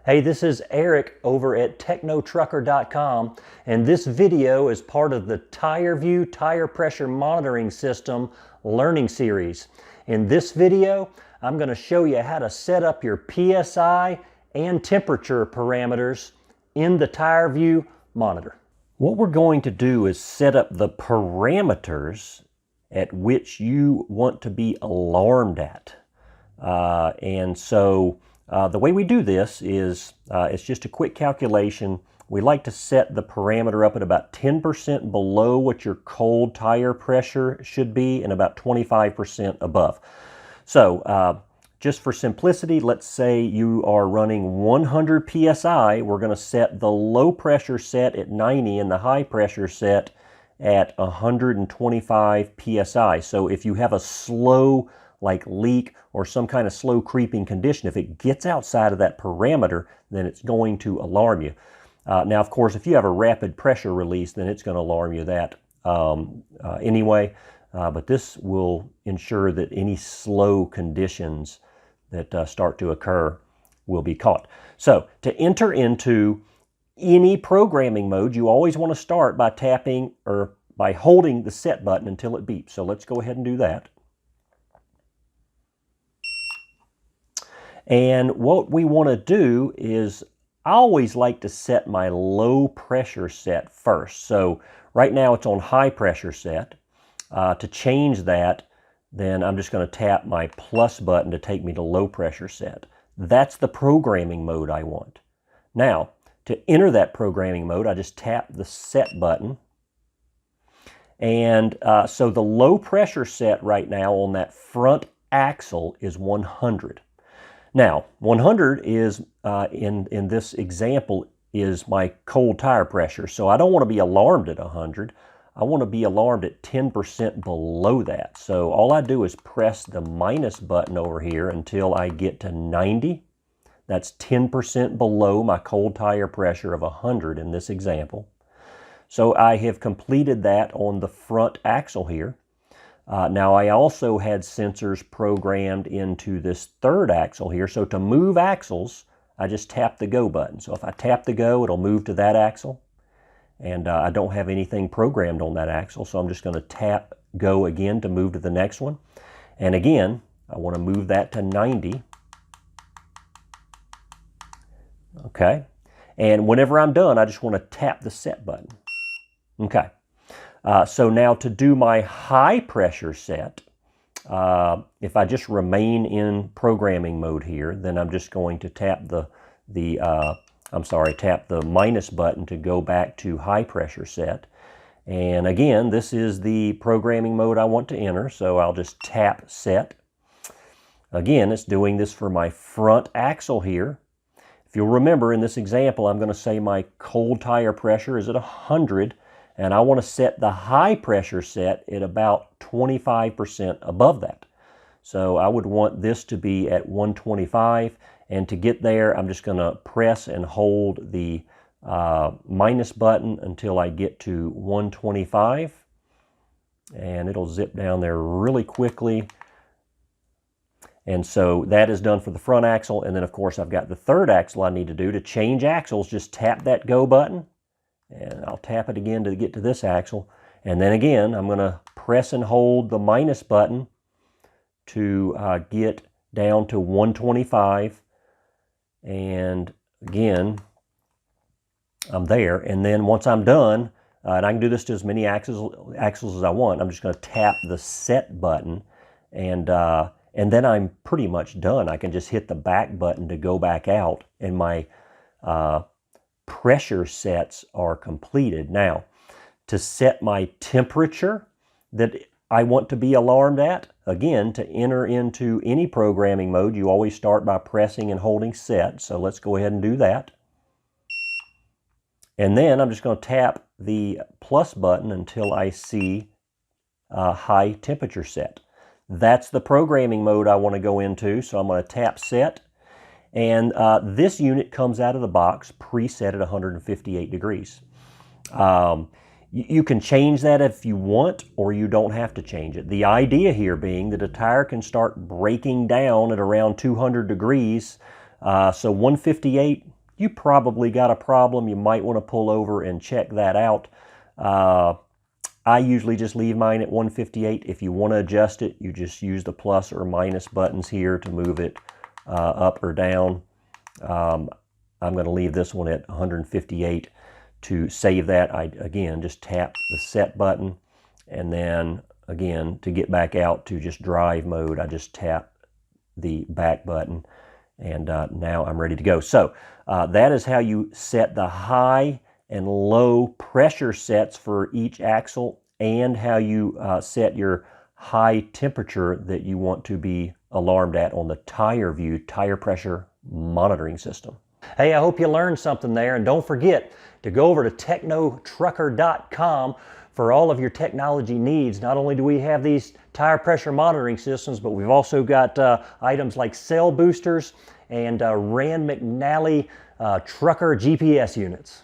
Hey, this is Eric over at technotrucker.com, and this video is part of the TireView tire pressure monitoring system learning series. In this video, I'm going to show you how to set up your PSI and temperature parameters in the TireView monitor. What we're going to do is set up the parameters at which you want to be alarmed at. The way we do this is it's just a quick calculation. We like to set the parameter up at about 10% below what your cold tire pressure should be and about 25% above. So just for simplicity, let's say you are running 100 PSI. We're going to set the low pressure set at 90 and the high pressure set at 125 PSI. So if you have a slow leak or some kind of slow creeping condition, if it gets outside of that parameter, then it's going to alarm you. Now, of course, if you have a rapid pressure release, then it's going to alarm you that anyway. But this will ensure that any slow conditions that start to occur will be caught. So to enter into any programming mode, you always want to start by tapping or by holding the set button until it beeps. So let's go ahead and do that. And what we want to do is, I always like to set my low pressure set first. So right now it's on high pressure set. To change that, then I'm just going to tap my plus button to take me to low pressure set. That's the programming mode I want. Now, to enter that programming mode, I just tap the set button. And so the low pressure set right now on that front axle is 100. Now, 100 is, in this example, is my cold tire pressure. So I don't want to be alarmed at 100. I want to be alarmed at 10% below that. So all I do is press the minus button over here until I get to 90. That's 10% below my cold tire pressure of 100 in this example. So I have completed that on the front axle here. Now I also had sensors programmed into this third axle here. So to move axles, I just tap the go button. So if I tap the go, it'll move to that axle. And I don't have anything programmed on that axle. So I'm just going to tap go again to move to the next one. And again, I want to move that to 90. Okay. And whenever I'm done, I just want to tap the set button. Okay. So now to do my high pressure set, if I just remain in programming mode here, then I'm just going to tap tap the minus button to go back to high pressure set. And again, this is the programming mode I want to enter, so I'll just tap set. Again, it's doing this for my front axle here. If you'll remember in this example, I'm going to say my cold tire pressure is at 100. And I want to set the high pressure set at about 25% above that. So I would want this to be at 125. And to get there, I'm just going to press and hold the minus button until I get to 125. And it'll zip down there really quickly. And so that is done for the front axle. And then, of course, I've got the third axle I need to do. To change axles, just tap that go button. And I'll tap it again to get to this axle. And then again, I'm going to press and hold the minus button to get down to 125. And again, I'm there. And then once I'm done, and I can do this to as many axles as I want, I'm just going to tap the set button. And then I'm pretty much done. I can just hit the back button to go back out. And my pressure sets are completed. Now, to set my temperature that I want to be alarmed at, again, to enter into any programming mode, you always start by pressing and holding set. So let's go ahead and do that. And then I'm just going to tap the plus button until I see high temperature set. That's the programming mode I want to go into. So I'm going to tap set. And this unit comes out of the box preset at 158 degrees. You can change that if you want, or you don't have to change it. The idea here being that a tire can start breaking down at around 200 degrees. So 158 you probably got a problem. You might want to pull over and check that out. I usually just leave mine at 158. If you want to adjust it, you just use the plus or minus buttons here to move it up or down. I'm going to leave this one at 158 to save that. I, again, just tap the set button, and then, again, to get back out to just drive mode, I just tap the back button, and now I'm ready to go. So that is how you set the high and low pressure sets for each axle, and how you set your high temperature that you want to be alarmed at on the TireView tire pressure monitoring system. Hey, I hope you learned something there, and don't forget to go over to technotrucker.com for all of your technology needs. Not only do we have these tire pressure monitoring systems, but we've also got items like cell boosters and Rand McNally trucker GPS units.